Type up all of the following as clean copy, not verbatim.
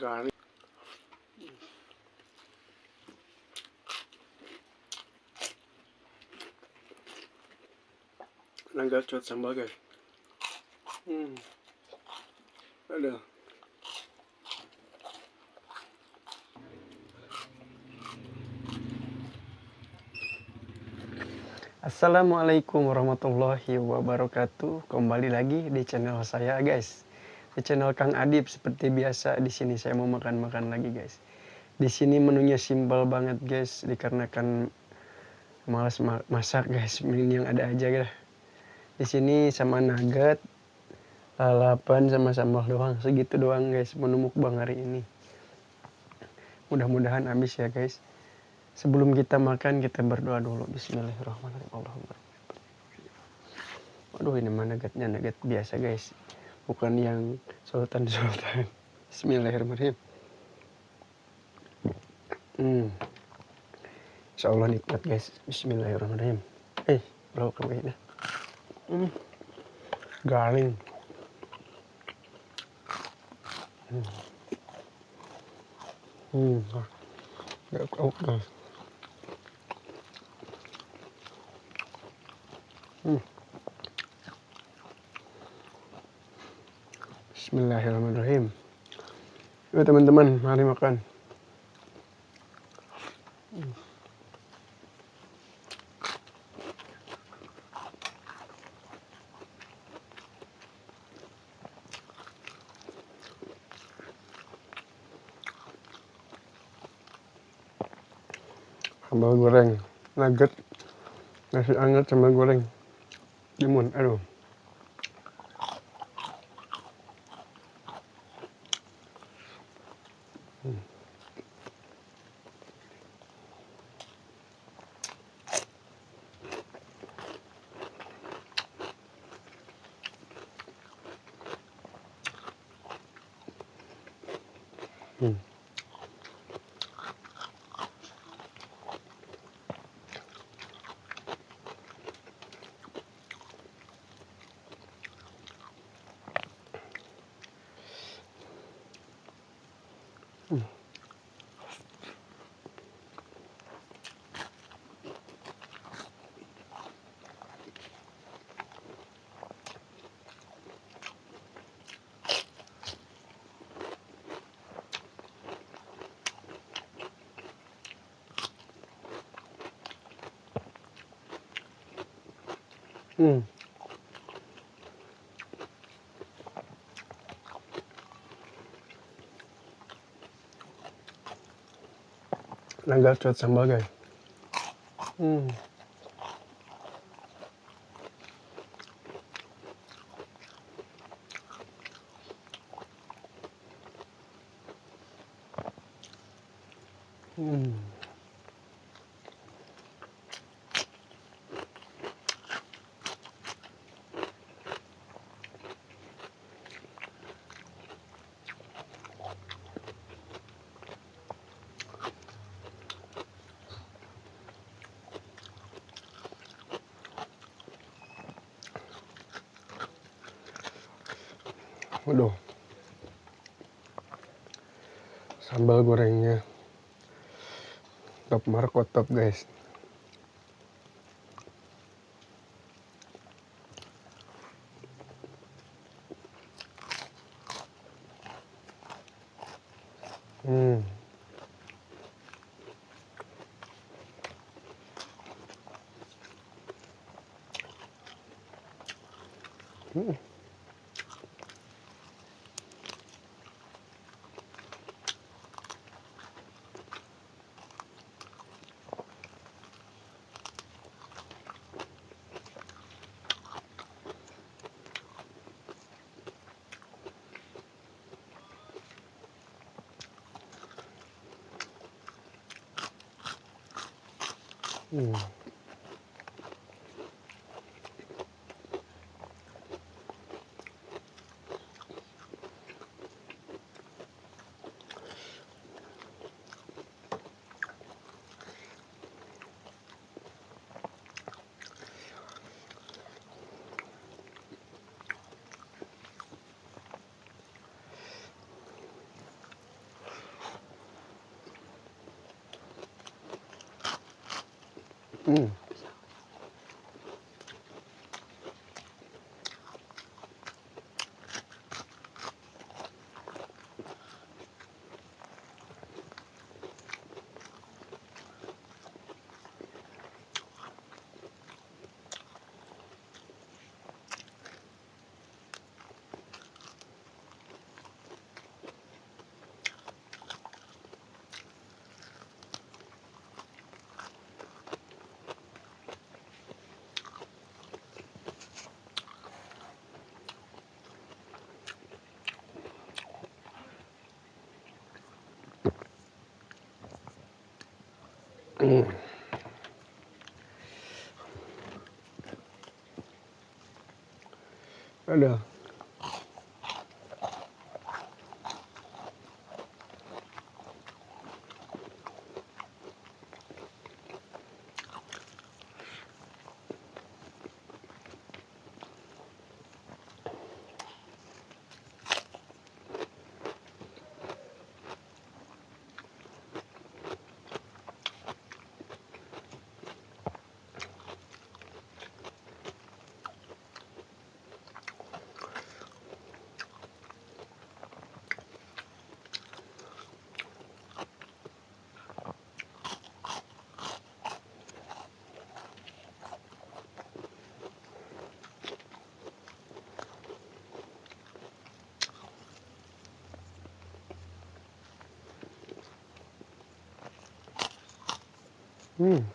Garing. Nagacot sambal guys. Ada. Assalamualaikum warahmatullahi wabarakatuh. Kembali lagi di channel saya guys. Di channel Kang Adib seperti biasa. Di sini saya mau makan-makan lagi guys. Di sini menunya simpel banget guys, dikarenakan malas masak guys. Ini yang ada aja guys. Di sini sama nugget, lalapan sama sambal doang. Segitu doang guys menu mukbang hari ini. Mudah-mudahan habis ya guys. Sebelum kita makan kita berdoa dulu. Bismillahirrahmanirrahim. Allahumma. Waduh, ini mah nuggetnya nugget biasa guys, bukan yang sultan. Bismillahirrahmanirrahim. Insya Allah nikmat guys. Bismillahirrahmanirrahim. Bro kembali. Garing. Gak kau guys. Bismillahirrahmanirrahim. Yuk teman-teman, mari makan. Sambal goreng, nugget, nasi anget sambal goreng, timun, aduh. Nugget sambal guys. Waduh, sambal gorengnya top marko top guys. Hmm. Ada. Hmm.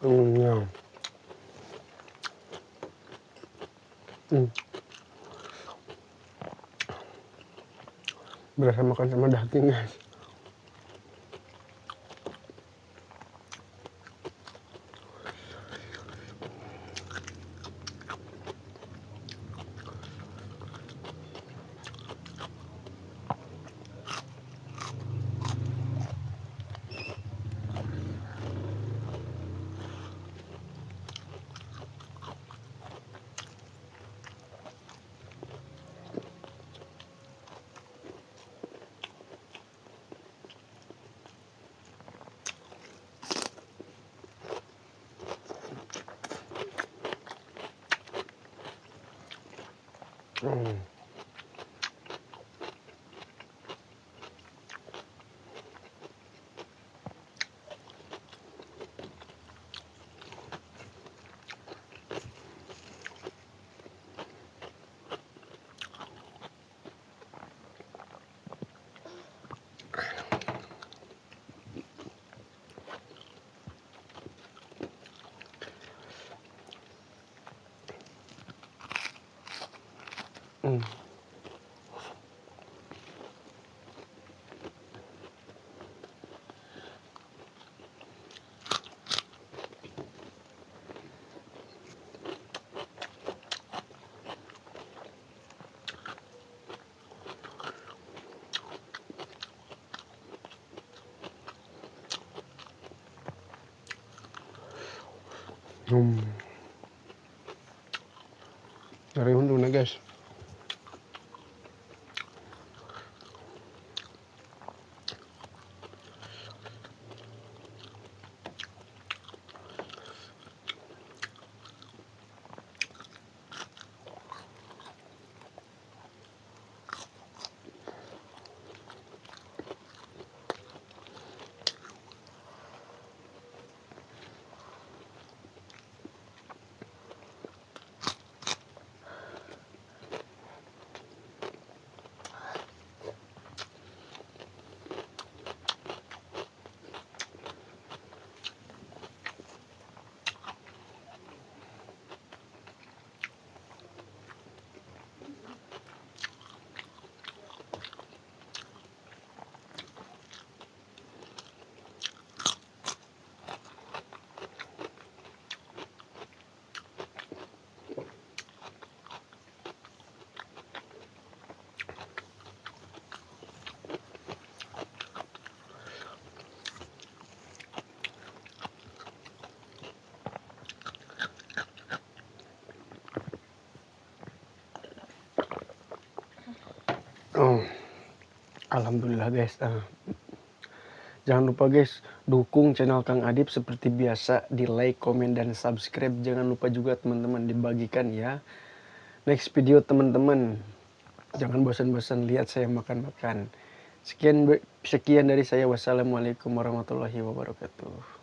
Hmm. Ya. Hmm. Berasa makan sama daging, guys. Hmm. Hmm. Hmm. Dari undu na guys. Oh, alhamdulillah guys. Jangan lupa guys, dukung channel Kang Adip seperti biasa, di like, komen, dan subscribe. Jangan lupa juga teman-teman dibagikan ya. Next video teman-teman, jangan bosan-bosan lihat saya makan-makan. Sekian dari saya. Wassalamualaikum warahmatullahi wabarakatuh.